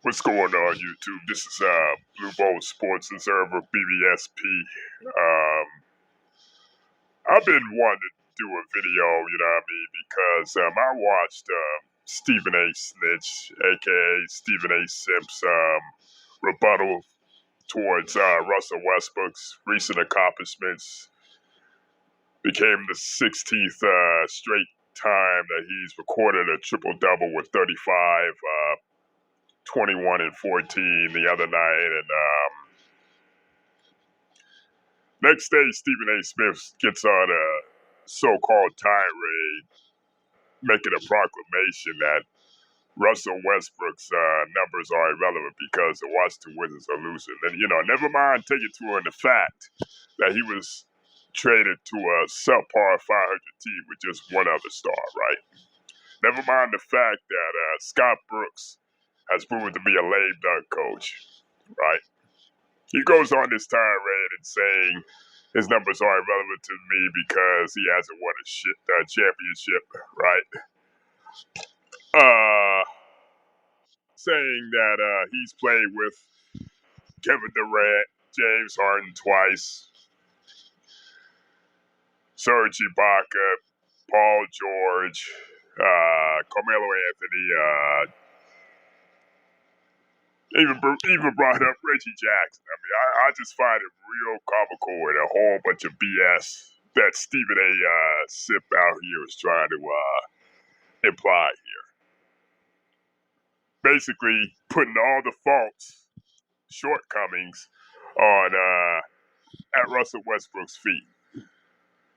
What's going on, YouTube? This is Blue Bowl Sports Observer, BBSP. I've been wanting to do a video, you know what I mean, because I watched A.Simp&Snitch, aka Stephen A.Simp's rebuttal towards Russell Westbrook's recent accomplishments. Became the 16th straight time that he's recorded a triple-double with 35, 21 and 14 the other night, and next day Stephen A. Smith gets on a so-called tirade, making a proclamation that Russell Westbrook's numbers are irrelevant because the Washington Wizards are losing. And never mind taking to the fact that he was traded to a subpar 500 team with just one other star, right? Never mind the fact that Scott Brooks has proven to be a lame duck coach, right? He goes on this tirade and saying his numbers are irrelevant to me because he hasn't won a championship, right? Saying that he's played with Kevin Durant, James Harden twice, Serge Ibaka, Paul George, Carmelo Anthony, even brought up Reggie Jackson. I mean, I just find it real comical and a whole bunch of BS that Stephen A. Simp out here is trying to imply here. Basically, putting all the faults, shortcomings on at Russell Westbrook's feet.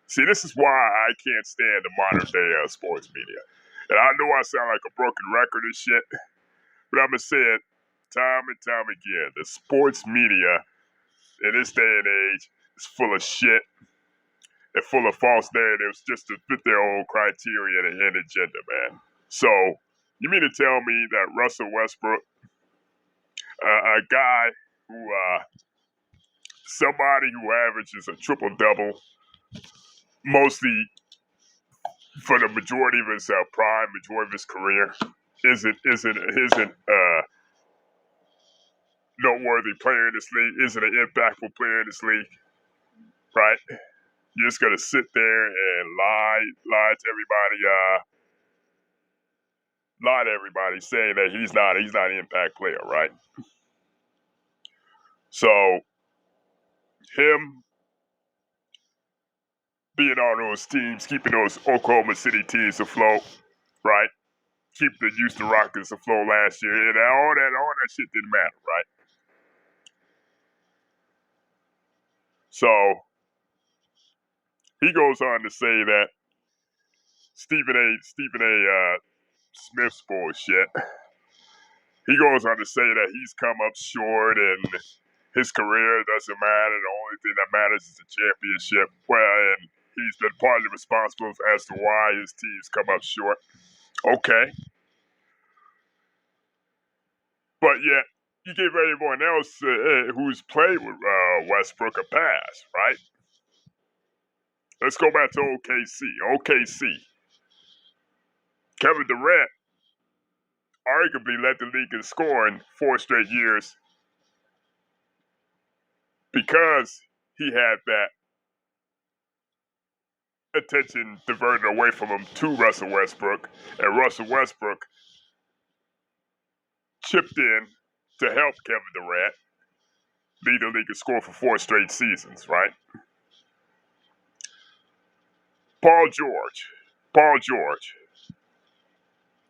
See, this is why I can't stand the modern day sports media. And I know I sound like a broken record and shit, but I'm going to say it time and time again. The sports media in this day and age is full of shit and full of false narratives just to fit their own criteria and agenda, man. So, you mean to tell me that Russell Westbrook, a guy who, somebody who averages a triple-double, mostly for the majority of his majority of his career, isn't noteworthy player in this league, isn't an impactful player in this league, right? You're just gonna sit there and lie to everybody, saying that he's not an impact player, right? So him being on those teams, keeping those Oklahoma City teams afloat, right? Keep the Houston Rockets afloat last year, and all that shit didn't matter, right? So he goes on to say that Stephen A. Smith's bullshit. He goes on to say that he's come up short and his career doesn't matter. The only thing that matters is the championship. Well, and he's been partly responsible as to why his teams come up short. Okay. But yet, you give everyone else who's played with Westbrook a pass, right? Let's go back to OKC. Kevin Durant arguably led the league in scoring 4 straight years because he had that attention diverted away from him to Russell Westbrook, and Russell Westbrook chipped in to help Kevin Durant lead the league in score for 4 straight seasons, right? Paul George,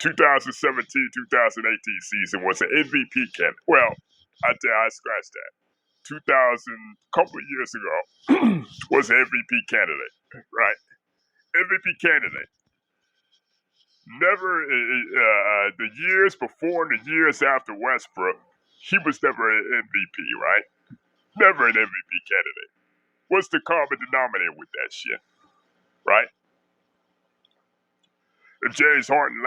2017-2018 season was an MVP candidate. Well, I scratched that. 2000, couple of years ago, was an MVP candidate, right? MVP candidate. Never, the years before and the years after Westbrook, he was never an MVP, right? Never an MVP candidate. What's the common denominator with that shit, right? If James Harden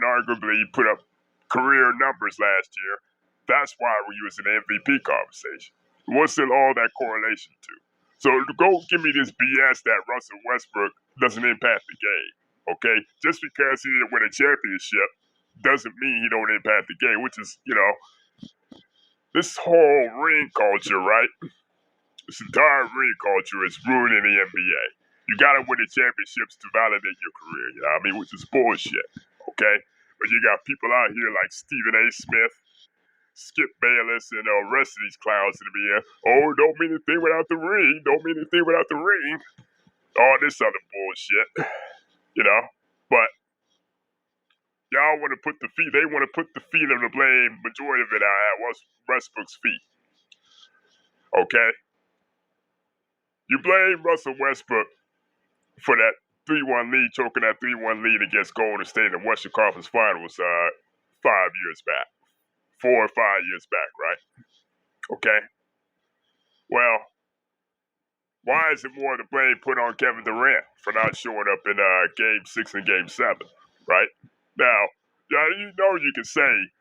arguably put up career numbers last year. That's why we was in the MVP conversation. What's in all that correlation to? So go give me this BS that Russell Westbrook doesn't impact the game, okay? Just because he didn't win a championship doesn't mean he don't impact the game, which is, this whole ring culture, right? This entire ring culture is ruining the NBA. You gotta win the championships to validate your career, you know what I mean? Which is bullshit, okay? But you got people out here like Stephen A. Smith, Skip Bayless, and the rest of these clowns in the NBA. Oh, don't mean anything without the ring. Don't mean anything without the ring. All this other bullshit, you know? But y'all want to put the feet, they want to put the feet of the blame, majority of it at Westbrook's feet, okay? You blame Russell Westbrook for that 3-1 lead, choking that 3-1 lead against Golden State in the Western Conference Finals 5 years back. 4 or 5 years back, right? Okay. Well, why is it more of the blame put on Kevin Durant for not showing up in Game 6 and Game 7, right? Now, you know you can say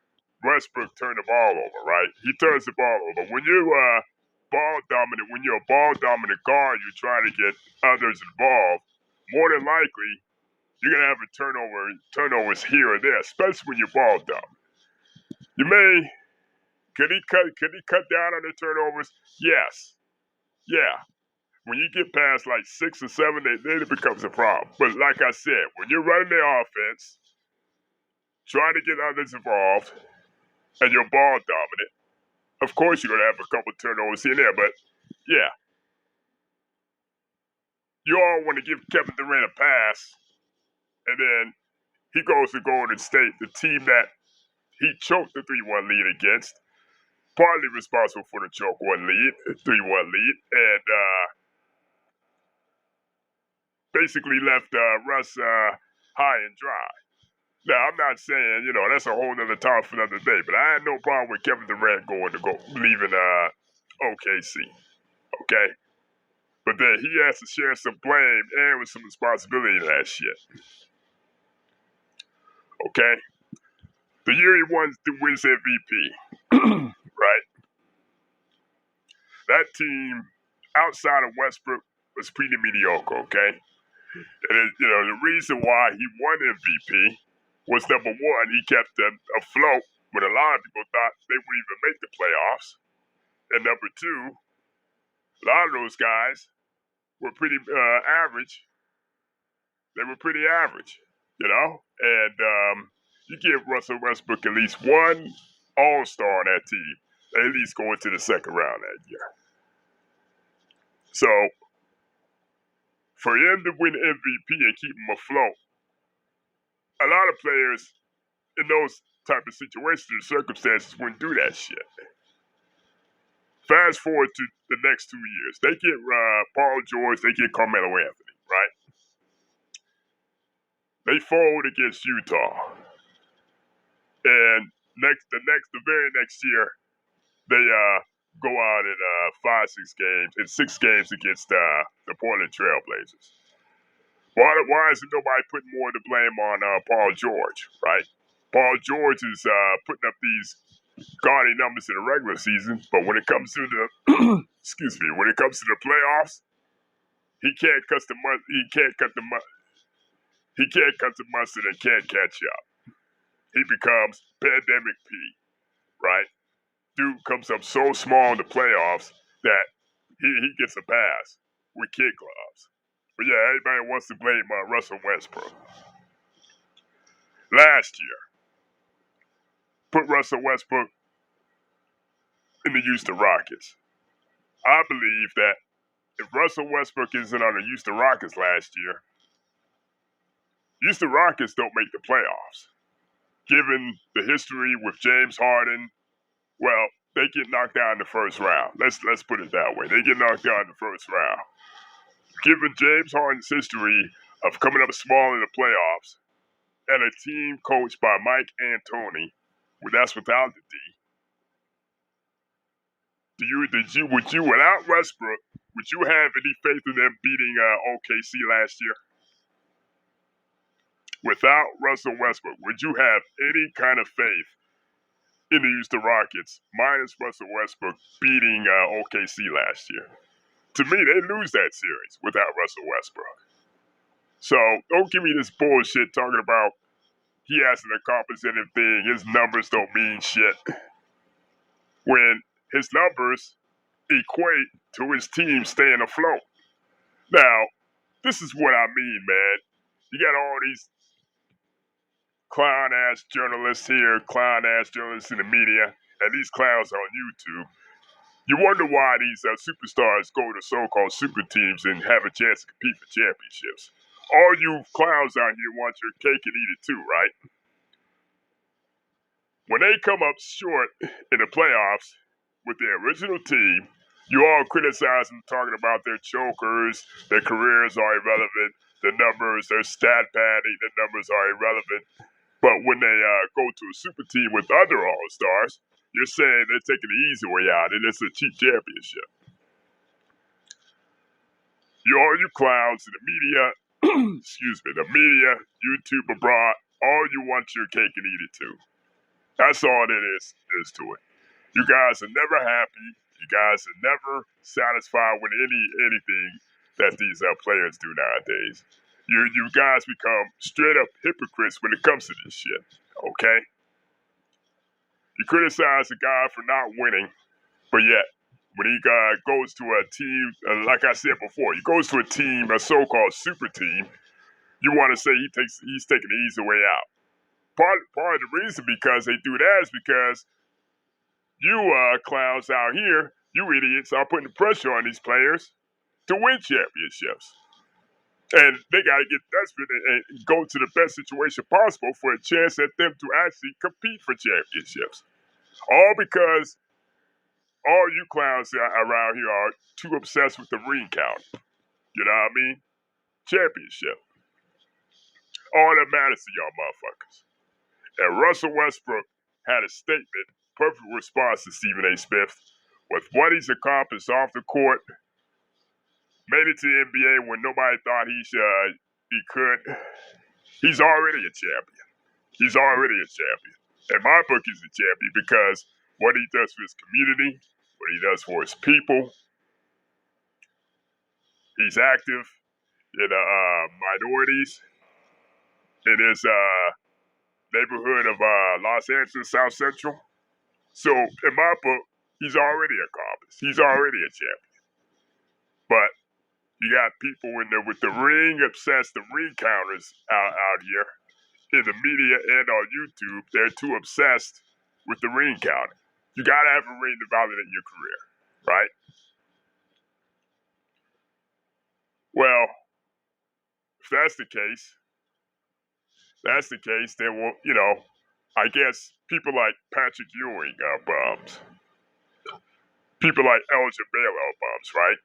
Westbrook turned the ball over, right? He turns the ball over. When you're when you're a ball dominant guard, you're trying to get others involved. More than likely, you're gonna have turnovers here or there, especially when you're ball dominant. Could he cut down on the turnovers? Yes. Yeah. When you get past like 6 or 7, then it becomes a problem. But like I said, when you're running the offense, trying to get others involved, and you're ball dominant, of course you're gonna have a couple turnovers here and there. But yeah, you all want to give Kevin Durant a pass, and then he goes to Golden State, the team that he choked the 3-1 lead against, partly responsible for the 3-1 lead, and basically left Russ high and dry. Now, I'm not saying, that's a whole other talk for another day, but I had no problem with Kevin Durant leaving OKC, okay? But then he has to share some blame and with some responsibility in that shit, okay? The year he wins MVP, right? That team, outside of Westbrook, was pretty mediocre, okay? And, the reason why he won MVP was, number one, he kept them afloat when a lot of people thought they wouldn't even make the playoffs. And number two, a lot of those guys were pretty average. They were pretty average, And you give Russell Westbrook at least one all-star on that team, at least going to the second round that year. So, for him to win MVP and keep him afloat, a lot of players in those type of situations and circumstances wouldn't do that shit. Fast forward to the next 2 years. They get Paul George, they get Carmelo Anthony, right? They fold against Utah. And the very next year, they go out in 6 games against the Portland Trailblazers. Why isn't nobody putting more of the blame on Paul George, right? Paul George is putting up these gaudy numbers in the regular season, but when it comes to the when it comes to the playoffs, he can't cut the mustard and can't catch up. He becomes pandemic P, right? Dude comes up so small in the playoffs that he gets a pass with kid gloves. But yeah, everybody wants to blame Russell Westbrook. Last year, put Russell Westbrook in the Houston Rockets. I believe that if Russell Westbrook isn't on the Houston Rockets last year, Houston Rockets don't make the playoffs. Given the history with James Harden, well, they get knocked out in the first round. Let's put it that way. They get knocked out in the first round. Given James Harden's history of coming up small in the playoffs, and a team coached by Mike D'Antoni, that's without the D. Would you without Westbrook, would you have any faith in them beating OKC last year? Without Russell Westbrook, would you have any kind of faith in the Houston Rockets, minus Russell Westbrook, beating OKC last year? To me, they lose that series without Russell Westbrook. So don't give me this bullshit talking about he hasn't accomplished anything. His numbers don't mean shit. When his numbers equate to his team staying afloat. Now, this is what I mean, man. You got all these clown-ass journalists here, clown-ass journalists in the media, and these clowns on YouTube. You wonder why these superstars go to so-called super teams and have a chance to compete for championships. All you clowns out here want your cake and eat it too, right? When they come up short in the playoffs with their original team, you all criticize them, talking about their chokers, their careers are irrelevant, the numbers, their stat padding, the numbers are irrelevant. But when they go to a super team with other all-stars, you're saying they're taking the easy way out and it's a cheap championship. All you clowns in the media, the media, YouTube abroad, all you want your cake and eat it too. That's all it is to it. You guys are never happy. You guys are never satisfied with anything that these players do nowadays. You guys become straight up hypocrites when it comes to this shit. Okay? You criticize a guy for not winning, but yet when he goes to a team, like I said before, he goes to a team, a so-called super team, you want to say he's taking the easy way out. Part of the reason because they do that is because you clowns out here, you idiots, are putting pressure on these players to win championships. And they got to get desperate and go to the best situation possible for a chance at them to actually compete for championships. All because all you clowns around here are too obsessed with the ring count. You know what I mean? Championship. All that matters to y'all motherfuckers. And Russell Westbrook had a statement, perfect response to Stephen A. Smith, with what he's accomplished off the court, made it to the NBA when nobody thought he could. He's already a champion. He's already a champion. In my book, he's a champion because what he does for his community, what he does for his people, he's active in minorities in his neighborhood of Los Angeles, South Central. So in my book, he's already accomplished. He's already a champion. But you got people in there with the ring obsessed, the ring counters out here in the media and on YouTube. They're too obsessed with the ring counter. You gotta have a ring to validate your career, right? Well, if that's the case, then I guess people like Patrick Ewing are bums. People like Elgin Baylor are bums, right?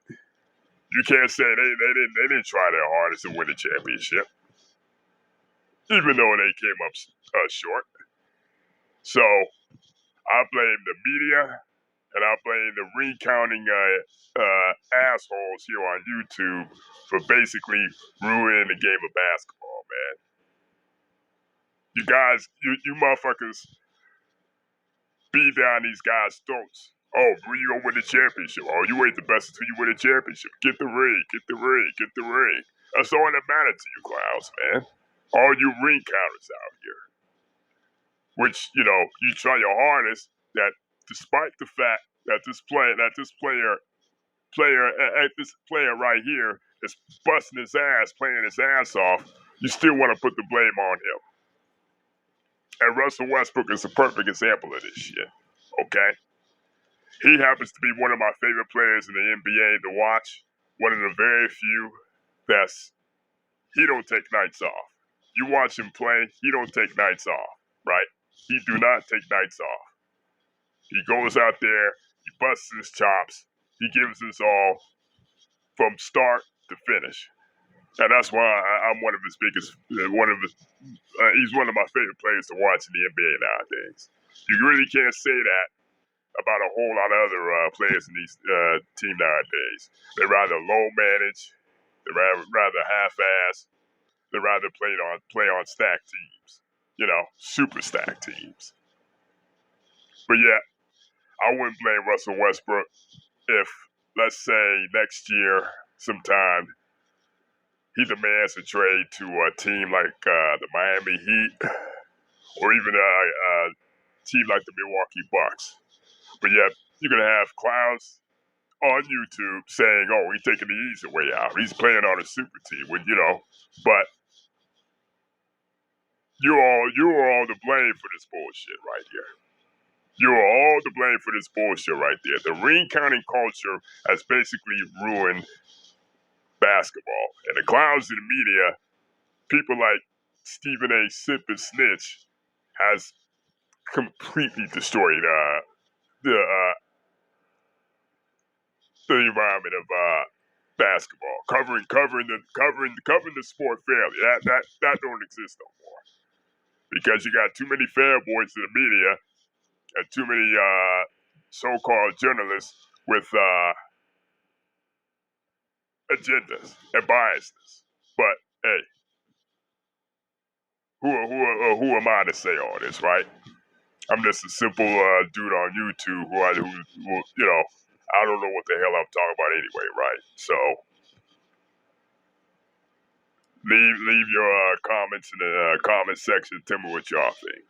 You can't say they didn't try their hardest to win a championship, even though they came up short. So I blame the media and I blame the ring counting assholes here on YouTube for basically ruining the game of basketball, man. You guys, you motherfuckers beat down these guys' throats. Oh, you gonna win the championship. Oh, you ain't the best until you win a championship. Get the ring, get the ring, get the ring. That's all that matters to you clowns, man. All you ring counters out here. Which, you try your hardest that despite the fact that this player right here is busting his ass, playing his ass off, you still want to put the blame on him. And Russell Westbrook is a perfect example of this shit. Okay? He happens to be one of my favorite players in the NBA to watch. One of the very few he don't take nights off. You watch him play, he don't take nights off, right? He do not take nights off. He goes out there, he busts his chops, he gives his all from start to finish. And that's why I'm one of his biggest, he's one of my favorite players to watch in the NBA nowadays. You really can't say that about a whole lot of other players in these team nowadays. They rather low manage, they rather half-ass, they rather play on stacked teams, super stacked teams. But yeah, I wouldn't blame Russell Westbrook if, let's say, next year sometime he demands a trade to a team like the Miami Heat or even a team like the Milwaukee Bucks. But yet, you're going to have clowns on YouTube saying, oh, he's taking the easy way out. He's playing on a super team. When, but you are all to blame for this bullshit right here. You are all to blame for this bullshit right there. The ring counting culture has basically ruined basketball. And the clowns in the media, people like Stephen A.Simp&Snitch, has completely destroyed the the environment of basketball. Covering the sport fairly. That don't exist no more. Because you got too many fanboys in the media and too many so-called journalists with agendas and biases. But hey, who am I to say all this, right? I'm just a simple dude on YouTube who I don't know what the hell I'm talking about anyway, right? So leave your comments in the comment section. Tell me what y'all think.